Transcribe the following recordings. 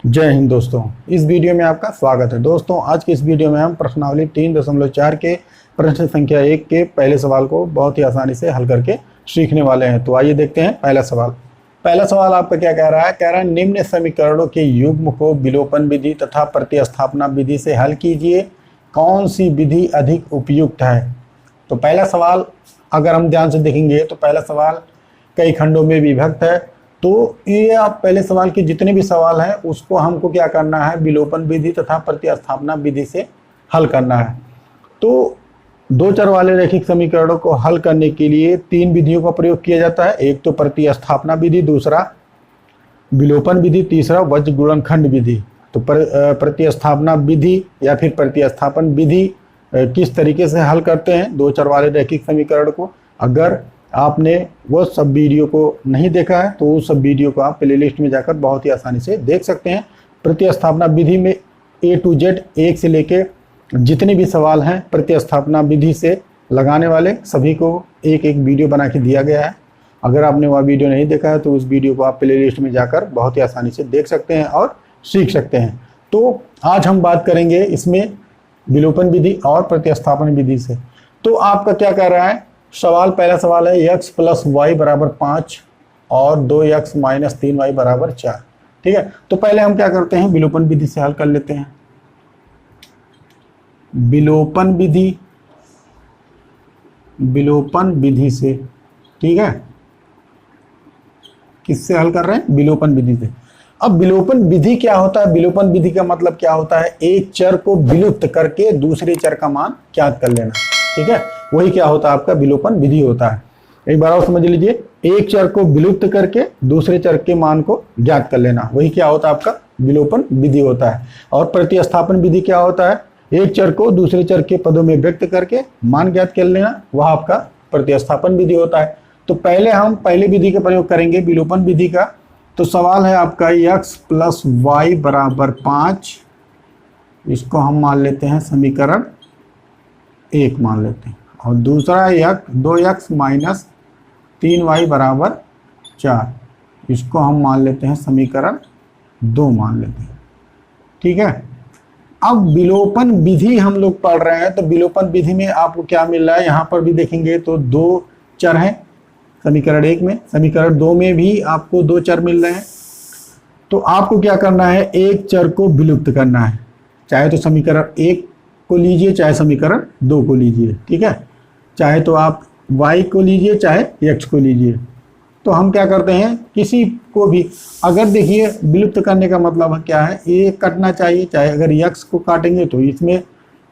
जय हिंद दोस्तों। इस वीडियो में आपका स्वागत है। दोस्तों आज की इस वीडियो में हम प्रश्नावली 3.4 के प्रश्न संख्या 1 के पहले सवाल को बहुत ही आसानी से हल करके सीखने वाले हैं। तो आइए देखते हैं पहला सवाल। पहला सवाल आपका क्या कह रहा है? कह रहा है निम्न समीकरणों के युग्म को विलोपन विधि तथा प्रतिस्थापना विधि से हल कीजिए, कौन सी विधि अधिक उपयुक्त है? तो पहला सवाल अगर हम ध्यान से देखेंगे तो पहला सवाल कई खंडों में विभक्त है। तो ये आप पहले सवाल के जितने भी सवाल हैं उसको हमको क्या करना है, विलोपन विधि तथा प्रतिस्थापना विधि से हल करना है। तो दो चर वाले रैखिक समीकरणों को हल करने के लिए तीन विधियों का प्रयोग किया जाता है। एक तो प्रतिस्थापना विधि, दूसरा विलोपन विधि, तीसरा वज्र गुणनखंड विधि। तो प्रतिस्थापना विधि या फिर प्रतिस्थापन विधि किस तरीके से हल करते हैं दो चर वाले रैखिक समीकरण को, अगर आपने वो सब वीडियो को नहीं देखा है तो उस सब वीडियो को आप प्लेलिस्ट में जाकर बहुत ही आसानी से देख सकते हैं। प्रतिस्थापना विधि में A to Z एक से लेके जितने भी सवाल हैं प्रतिस्थापना विधि से लगाने वाले सभी को एक एक वीडियो बना के दिया गया है। अगर आपने वह वीडियो नहीं देखा है तो उस वीडियो को आप प्लेलिस्ट में जाकर बहुत ही आसानी से देख सकते हैं और सीख सकते हैं। तो आज हम बात करेंगे इसमें विलोपन विधि और प्रतिस्थापन विधि से। तो आपका क्या कह रहा है सवाल? पहला सवाल है x + y = 5 और 2x - 3y = 4। ठीक है, तो पहले हम क्या करते हैं, विलोपन विधि से हल कर लेते हैं। विलोपन विधि से, ठीक है, किससे हल कर रहे हैं? विलोपन विधि से। अब विलोपन विधि क्या होता है? विलोपन विधि का मतलब क्या होता है? एक चर को विलुप्त करके दूसरे चर का मान ज्ञात कर लेना। ठीक है, वही क्या होता है? आपका विलोपन विधि होता है। एक बार और समझ लीजिए, एक चर को विलुप्त करके दूसरे चर के मान को ज्ञात कर लेना, वही क्या होता है? आपका विलोपन विधि होता है। और प्रतिस्थापन विधि क्या होता है? एक चर को दूसरे चर के पदों में व्यक्त करके मान ज्ञात कर लेना, वह आपका प्रतिस्थापन विधि होता है। तो पहले हम पहले विधि का प्रयोग करेंगे, विलोपन विधि का। तो सवाल है आपका x + y = 5, इसको हम मान लेते हैं समीकरण 1 मान लेते हैं, और दूसरा 2x - 3y = 4, इसको हम मान लेते हैं समीकरण 2 मान लेते हैं। ठीक है, अब विलोपन विधि हम लोग पढ़ रहे हैं तो विलोपन विधि में आपको क्या मिल रहा है? यहाँ पर भी देखेंगे तो दो चर हैं समीकरण 1 में, समीकरण 2 में भी आपको दो चर मिल रहे हैं। तो आपको क्या करना है, एक चर को विलुप्त करना है, चाहे तो समीकरण 1 को लीजिए चाहे समीकरण 2 को लीजिए। ठीक है, चाहे तो आप y को लीजिए चाहे x को लीजिए। तो हम क्या करते हैं, किसी को भी अगर देखिए विलुप्त करने का मतलब क्या है, ये कटना चाहिए। चाहे अगर x को काटेंगे तो इसमें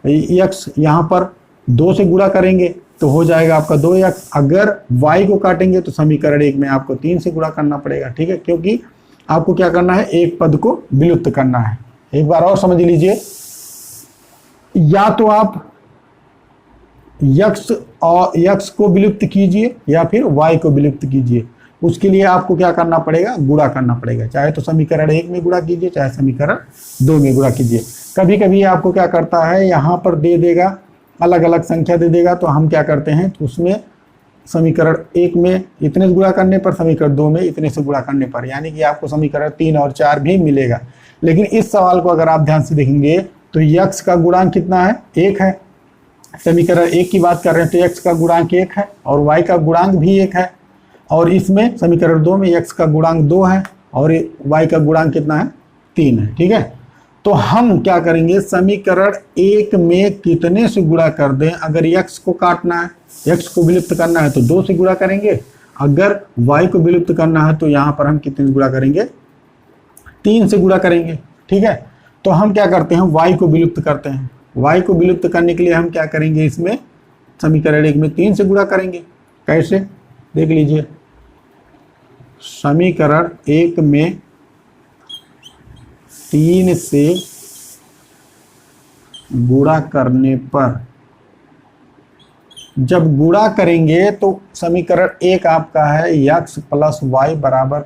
x यहाँ पर 2 से गुणा करेंगे तो हो जाएगा आपका 2x। अगर y को काटेंगे तो समीकरण 1 में आपको 3 से गुणा करना पड़ेगा। ठीक है, क्योंकि आपको क्या करना है, एक पद को विलुप्त करना है। एक बार और समझ लीजिए, या तो आप x को विलुप्त कीजिए या फिर y को विलुप्त कीजिए। उसके लिए आपको क्या करना पड़ेगा, गुणा करना पड़ेगा। चाहे तो समीकरण 1 में गुणा कीजिए चाहे समीकरण 2 में गुणा कीजिए। कभी कभी आपको क्या करता है, यहाँ पर दे देगा अलग अलग संख्या दे देगा, तो हम क्या करते हैं तो उसमें समीकरण 1 में इतने से गुणा करने पर, समीकरण 2 में इतने से गुणा करने पर, यानी कि आपको समीकरण 3 और 4 भी मिलेगा। लेकिन इस सवाल को अगर आप ध्यान से देखेंगे तो x का गुणांक कितना है, 1 है। समीकरण 1 की बात कर रहे हैं तो x का गुणांक 1 है और y का गुणांक भी 1 है। और इसमें समीकरण 2 में x का गुणांक 2 है और y का गुणांक कितना है, 3 है। ठीक है, तो हम क्या करेंगे, समीकरण 1 में कितने से गुणा कर दें? अगर x को काटना है, x को विलुप्त करना है तो 2 से गुणा करेंगे। अगर y को विलुप्त करना है तो यहाँ पर हम कितने से गुणा करेंगे, 3 से गुणा करेंगे। ठीक है, तो हम क्या करते हैं, y को विलुप्त करते हैं। y को विलुप्त करने के लिए हम क्या करेंगे, इसमें समीकरण 1 में 3 से गुणा करेंगे। कैसे, देख लीजिए, समीकरण 1 में 3 से गुणा करने पर, जब गुणा करेंगे तो समीकरण 1 आपका है x + y =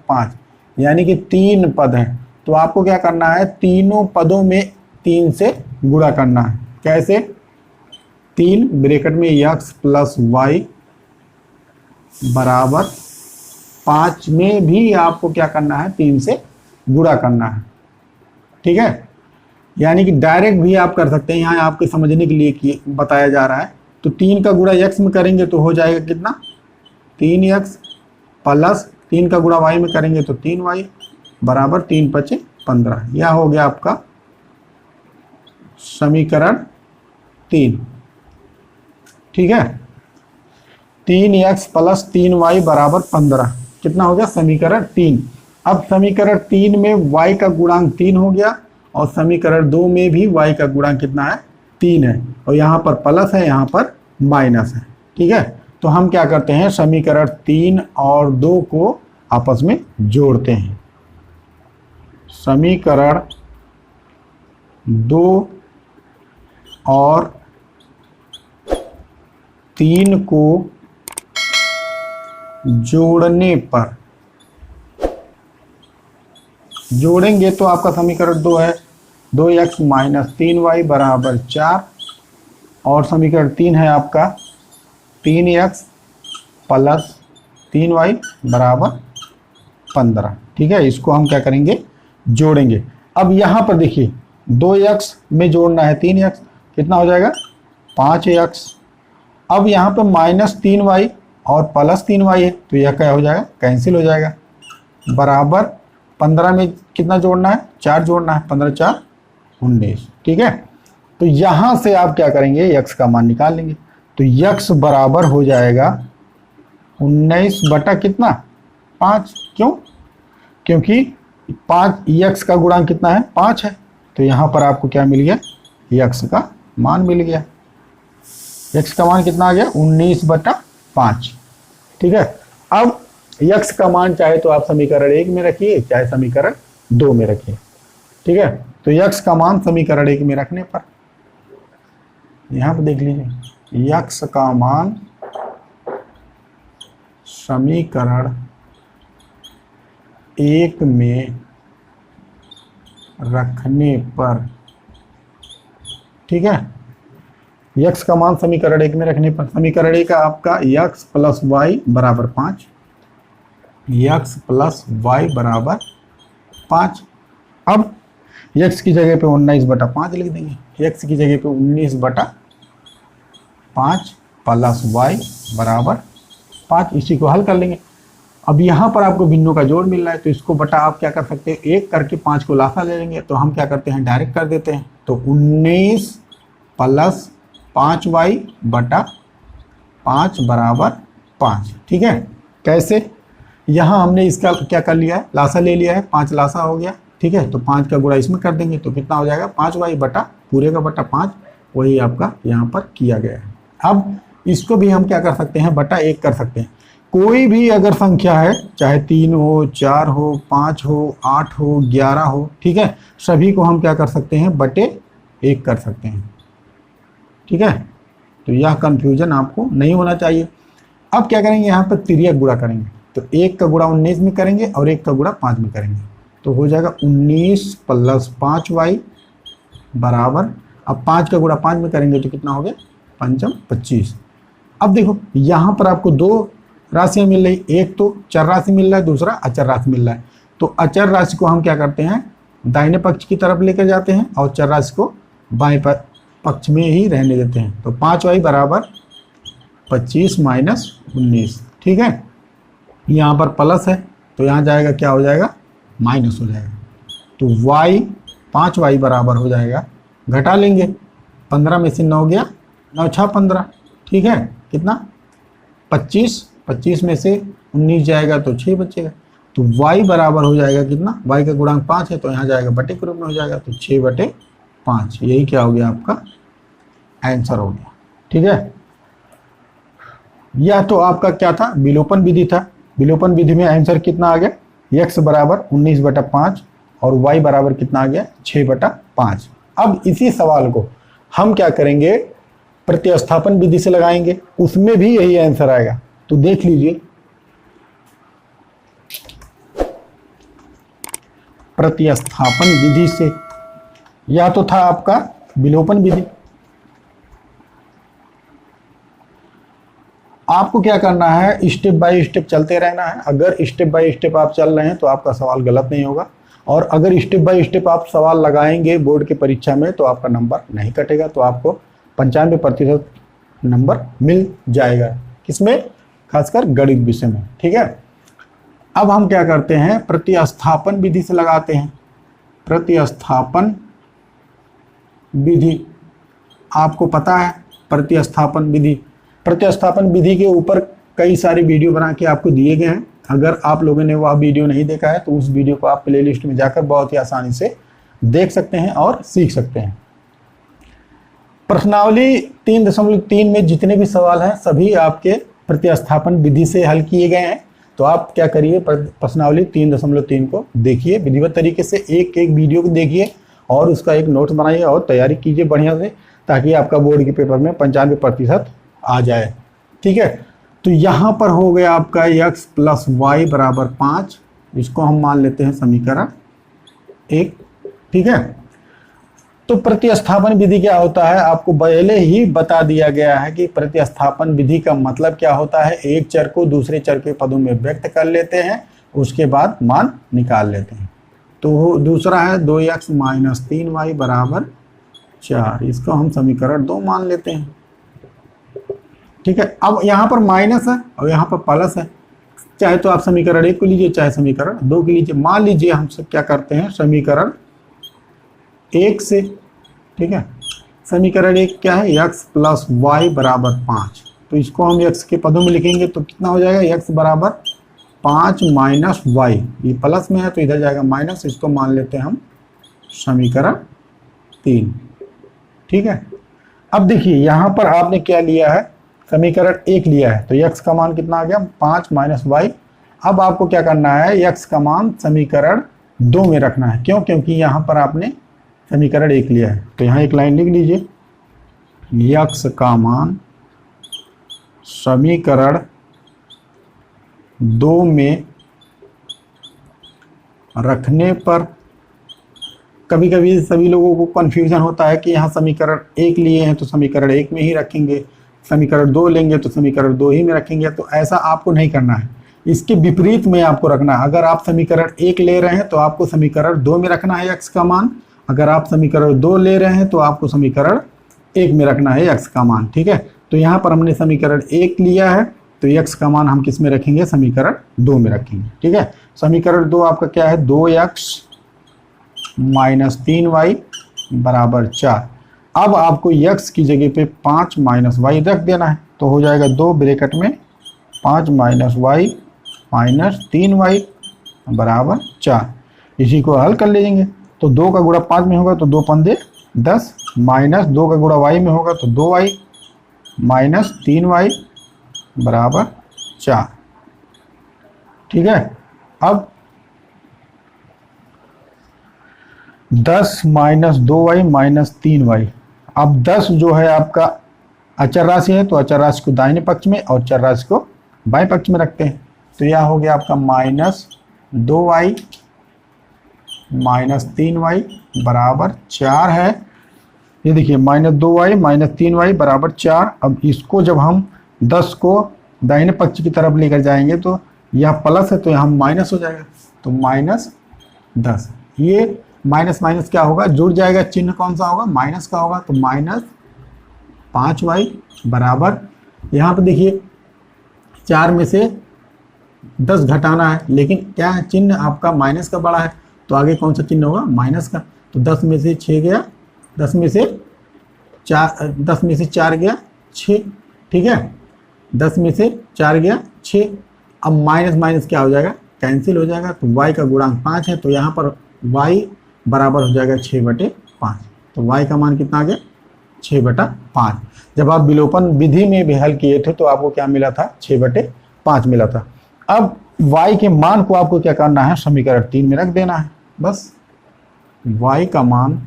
5, यानी कि 3 पद हैं। तो आपको क्या करना है, तीनों पदों में 3 से गुणा करना है। कैसे, 3 ब्रैकेट में x + y = 5 में भी आपको क्या करना है, 3 से गुणा करना है। ठीक है, यानी कि डायरेक्ट भी आप कर सकते हैं, यहाँ आपके समझने के लिए बताया जा रहा है। तो 3 का गुणा x में करेंगे तो हो जाएगा कितना, 3x प्लस 3 का गुणा y में करेंगे तो 3y बराबर 3 × 5 = 15। यह हो गया आपका समीकरण 3। ठीक है, 3x प्लस 3y बराबर 15 कितना हो गया, समीकरण 3। अब समीकरण 3 में y का गुणांक 3 हो गया और समीकरण 2 में भी y का गुणांक कितना है, 3 है, और यहाँ पर प्लस है, यहाँ पर माइनस है। ठीक है, तो हम क्या करते हैं, समीकरण 3 और 2 को आपस में जोड़ते हैं। समीकरण 2 और 3 को जोड़ने पर, जोड़ेंगे तो आपका समीकरण 2 है 2x - 3y बराबर 4, और समीकरण 3 है आपका 3x प्लस 3y बराबर 15। ठीक है, इसको हम क्या करेंगे, जोड़ेंगे। अब यहाँ पर देखिए 2x में जोड़ना है 3x, कितना हो जाएगा 5x। अब यहाँ पे -3y और +3y है तो यह क्या हो जाएगा, कैंसिल हो जाएगा, बराबर 15 में कितना जोड़ना है, 4 जोड़ना है, 15 × 4 = 19। ठीक है, तो यहाँ से आप क्या करेंगे, x का मान निकाल लेंगे। तो x बराबर हो जाएगा 19 बटा कितना, 5। क्यों, क्योंकि 5 x का गुणांक कितना है, 5 है, तो यहाँ पर आपको क्या मिल गया, x का मान मिल गया। x का मान कितना आ गया, 19 बटा 5। ठीक है, अब x का मान चाहे तो आप समीकरण 1 में रखिए, चाहे समीकरण 2 में रखिए। ठीक है, तो x का मान समीकरण 1 में रखने पर, यहाँ पर देख लीजिए, x का मान समीकरण 1 में रखने पर, ठीक है, x का मान समीकरण 1 में रखने पर, समीकरण 1 का आपका x प्लस y बराबर 5, x प्लस y बराबर 5। अब x की जगह पे 19 बटा 5 लिख देंगे, x की जगह पे 19 बटा 5 प्लस y बराबर 5, इसी को हल कर लेंगे। अब यहाँ पर आपको भिन्नों का जोड़ मिल रहा है, तो इसको बटा आप क्या कर सकते हैं, 1 करके 5 को लासा ले लेंगे, तो हम क्या करते हैं, डायरेक्ट कर देते हैं। तो 19 प्लस 5y बटा 5 बराबर 5। ठीक है, कैसे, यहाँ हमने इसका क्या कर लिया है, लासा ले लिया है, 5 लासा हो गया। ठीक है, तो 5 का गुणा इसमें कर देंगे तो कितना हो जाएगा, 5y बटा पूरे का बटा 5, वही आपका यहाँ पर किया गया है। अब इसको भी हम क्या कर सकते हैं, बटा 1 कर सकते हैं। कोई भी अगर संख्या है, चाहे 3 हो, 4 हो, 5 हो, 8 हो, 11 हो, ठीक है, सभी को हम क्या कर सकते हैं, बटे 1 कर सकते हैं। ठीक है, तो यह कंफ्यूजन आपको नहीं होना चाहिए। अब क्या करेंगे, यहाँ पर तिर्यक गुणा करेंगे, तो 1 का गुणा 19 में करेंगे और 1 का गुणा 5 में करेंगे, तो हो जाएगा 19 प्लस 5y बराबर, अब 5 का गुणा 5 में करेंगे तो कितना हो गया, 5 × 25। अब देखो यहाँ पर आपको 2 राशियाँ मिल रही, एक तो चर राशि मिल रहा है, दूसरा अचर राशि मिल रहा है। तो अचर राशि को हम क्या करते हैं, दाहिने पक्ष की तरफ लेकर जाते हैं और चर राशि को बाएं पक्ष में ही रहने देते हैं। तो 5y बराबर 25 - 19। ठीक है, यहाँ पर प्लस है तो यहाँ जाएगा, क्या हो जाएगा, माइनस हो जाएगा। तो y 5y बराबर हो जाएगा, घटा लेंगे, 15 में से 9 गया, 9 × 6 = 15। ठीक है, कितना 25 में से 19 जाएगा तो 6 बचेगा। तो y बराबर हो जाएगा कितना, y का गुणांक 5 है तो यहाँ जाएगा बटे के रूप में हो जाएगा, तो 6/5, यही क्या हो गया, आपका आंसर हो गया। ठीक है, यह तो आपका क्या था, विलोपन विधि था। विलोपन विधि में आंसर कितना आ गया, x बराबर 19/5 और y बराबर कितना आ गया, 6/5। अब इसी सवाल को हम क्या करेंगे, प्रतिस्थापन विधि से लगाएंगे, उसमें भी यही आंसर आएगा। तो देख लीजिए, प्रतिस्थापन विधि से, यह तो था आपका विलोपन विधि। आपको क्या करना है, स्टेप बाय स्टेप चलते रहना है। अगर स्टेप बाय स्टेप आप चल रहे हैं तो आपका सवाल गलत नहीं होगा। और अगर स्टेप बाय स्टेप आप सवाल लगाएंगे बोर्ड की परीक्षा में तो आपका नंबर नहीं कटेगा, तो आपको 95% नंबर मिल जाएगा। किसमें? खासकर गणित विषय में। ठीक है, अब हम क्या करते हैं, प्रतिस्थापन विधि से लगाते हैं। प्रतिस्थापन विधि आपको पता है, प्रतिस्थापन विधि। प्रतिस्थापन विधि के ऊपर कई सारे वीडियो बना के आपको दिए गए हैं। अगर आप लोगों ने वह वीडियो नहीं देखा है तो उस वीडियो को आप प्लेलिस्ट में जाकर बहुत ही आसानी से देख सकते हैं और सीख सकते हैं। प्रश्नावली 3.3 में जितने भी सवाल हैं सभी आपके प्रतिस्थापन विधि से हल किए गए हैं। तो आप क्या करिए, प्रश्नावली 3.3 को देखिए विधिवत तरीके से, एक एक वीडियो को देखिए और उसका एक नोट्स बनाइए और तैयारी कीजिए बढ़िया से, ताकि आपका बोर्ड के पेपर में 95% आ जाए। ठीक है, तो यहाँ पर हो गया आपका x + y = 5, इसको हम मान लेते हैं समीकरण 1। ठीक है, तो प्रतिस्थापन विधि क्या होता है आपको पहले ही बता दिया गया है कि प्रतिस्थापन विधि का मतलब क्या होता है। एक चर को दूसरे चर के पदों में व्यक्त कर लेते हैं, उसके बाद मान निकाल लेते हैं। तो दूसरा है 2x - 3y = 4, इसको हम समीकरण 2 मान लेते हैं। ठीक है, अब यहाँ पर माइनस है और यहाँ पर प्लस है, चाहे तो आप समीकरण 1 को लीजिए चाहे समीकरण 2 को लीजिए। मान लीजिए हम सब क्या करते हैं समीकरण 1 से। ठीक है, समीकरण 1 क्या है, x + y = 5, तो इसको हम x के पदों में लिखेंगे तो कितना हो जाएगा, x = 5 - y, ये प्लस में है तो इधर जाएगा माइनस, इसको मान लेते हैं हम समीकरण 3। ठीक है, अब देखिए यहाँ पर आपने क्या लिया है, समीकरण 1 लिया है, तो x का मान कितना आ गया, 5 - y। अब आपको क्या करना है, x का मान समीकरण 2 में रखना है। क्यों? क्योंकि यहाँ पर आपने समीकरण 1 लिया है, तो यहाँ एक लाइन लिख लीजिए, x का मान समीकरण 2 में रखने पर। कभी कभी सभी लोगों को कन्फ्यूजन होता है कि यहाँ समीकरण 1 लिए हैं तो समीकरण 1 में ही रखेंगे, समीकरण 2 लेंगे तो समीकरण 2 ही में रखेंगे। तो ऐसा आपको नहीं करना है, इसके विपरीत में आपको रखना है। अगर आप समीकरण 1 ले रहे हैं तो आपको समीकरण 2 में रखना है x का मान, अगर आप समीकरण 2 ले रहे हैं तो आपको समीकरण 1 में रखना है x का मान। ठीक है, तो यहाँ पर हमने समीकरण 1 लिया है तो x का मान हम किस में रखेंगे, समीकरण 2 में रखेंगे। ठीक है, समीकरण 2 आपका क्या है, 2x - 3y = 4। अब आपको x की जगह पे 5 - y रख देना है, तो हो जाएगा 2 ब्रैकेट में 5 - y - 3y = 4। इसी को हल कर लेंगे, तो 2 का गुणा 5 में होगा तो 2 पंजे 10, माइनस 2 का गुणा y में होगा तो 2y - 3y = 4। ठीक है, अब 10 - 2y - 3y। अब 10 जो है आपका अचर राशि है, तो अचर राशि को दाहिने पक्ष में और चर राशि को बाएं पक्ष में रखते हैं। तो यह हो गया आपका -2y - 3y = 4 है। ये देखिए -2y - 3y = 4। अब इसको जब हम 10 को दाहिने पक्ष की तरफ लेकर जाएंगे तो यह प्लस है तो यहाँ माइनस हो जाएगा, तो -10। ये माइनस माइनस क्या होगा, जुड़ जाएगा, चिन्ह कौन सा होगा, माइनस का होगा, तो -5y बराबर, यहाँ पे देखिए 4 में से 10 घटाना है, लेकिन क्या है, चिन्ह आपका माइनस का बड़ा है, तो आगे कौन सा चिन्ह होगा, माइनस का। तो 10 में से 6 गया, 10 में से 4 गया 6। ठीक है, 10 में से 4 गया 6। अब माइनस माइनस क्या हो जाएगा, कैंसिल हो जाएगा, तो y का गुणांक 5 है, तो यहाँ पर y बराबर हो जाएगा 6/5। तो y का मान कितना आ गया, 6/5। जब आप विलोपन विधि में भी हल किए थे तो आपको क्या मिला था, 6/5 मिला था। अब y के मान को आपको क्या करना है, समीकरण 3 में रख देना है। बस y का मान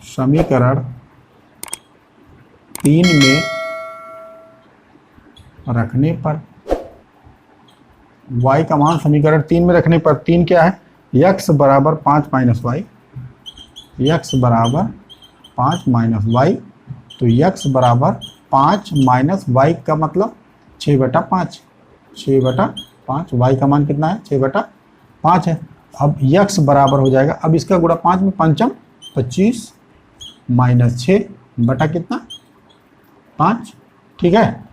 समीकरण 3 में रखने पर, y का मान समीकरण 3 में रखने पर 3 क्या है, x बराबर 5 - y, x बराबर 5 - y, तो x बराबर 5 - y का मतलब 6/5, 6/5। y का मान कितना है, 6/5। 5 है। अब x बराबर हो जाएगा, अब इसका गुणा 5 में, पंचम 25 माइनस 6 बटा कितना 5, ठीक है।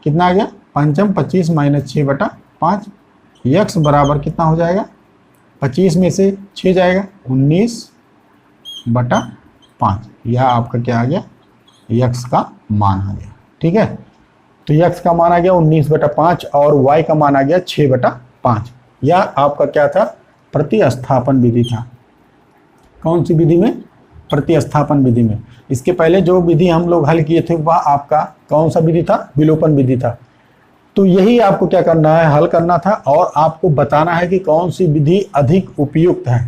कितना आ गया, पंचम 25 माइनस 6 बटा 5। x बराबर कितना हो जाएगा, 25 में से 6 जाएगा 19 बटा 5। यह आपका क्या आ गया, x का मान आ गया, ठीक है। तो x का मान आ गया 19 बटा 5 और y का मान आ गया 6 बटा 5। यह आपका क्या था, प्रतिस्थापन विधि था। कौन सी विधि में, प्रतिस्थापन विधि में। इसके पहले जो विधि हम लोग हल किए थे वह आपका कौन सा विधि था, विलोपन विधि था। तो यही आपको क्या करना है, हल करना था और आपको बताना है कि कौन सी विधि अधिक उपयुक्त है।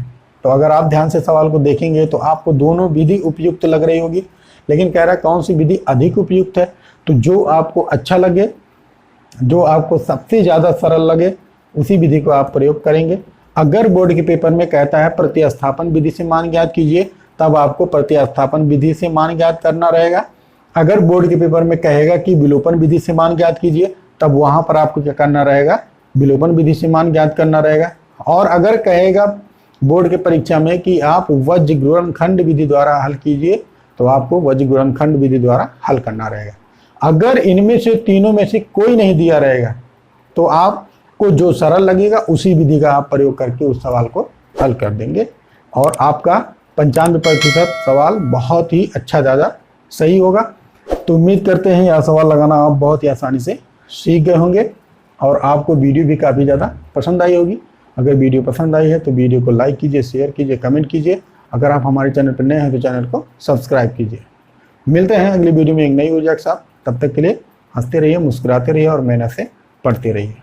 तो अगर आप ध्यान से सवाल को देखेंगे तो आपको दोनों विधि उपयुक्त लग रही होगी, लेकिन कह रहा है कौन सी विधि अधिक उपयुक्त है। तो जो आपको अच्छा लगे, जो आपको सबसे ज़्यादा सरल लगे, उसी विधि को आप प्रयोग करेंगे। अगर बोर्ड के पेपर में कहता है प्रतिस्थापन विधि से मान ज्ञात कीजिए, तब आपको प्रतिस्थापन विधि से मान ज्ञात करना रहेगा। अगर बोर्ड के पेपर में कहेगा कि विलोपन विधि से मान ज्ञात कीजिए, तब वहां पर आपको क्या करना रहेगा, विलोपन विधि से मान ज्ञात करना रहेगा। और अगर कहेगा बोर्ड के परीक्षा में कि आप वज्र गुणनखंड विधि द्वारा हल कीजिए, तो आपको वज्र गुणनखंड विधि द्वारा हल करना रहेगा। अगर इनमें से तीनों में से कोई नहीं दिया रहेगा, तो आपको जो सरल लगेगा उसी विधि का आप प्रयोग करके उस सवाल को हल कर देंगे और आपका 95% सवाल बहुत ही अच्छा, ज़्यादा सही होगा। तो उम्मीद करते हैं यह सवाल लगाना आप बहुत ही आसानी से सीख गए होंगे और आपको वीडियो भी काफ़ी ज़्यादा पसंद आई होगी। अगर वीडियो पसंद आई है तो वीडियो को लाइक कीजिए, शेयर कीजिए, कमेंट कीजिए। अगर आप हमारे चैनल पर नए हैं तो चैनल को सब्सक्राइब कीजिए। मिलते हैं अगली वीडियो में एक नई ऊर्जा के साथ। तब तक के लिए हंसते रहिए, मुस्कुराते रहिए और मेहनत से पढ़ते रहिए।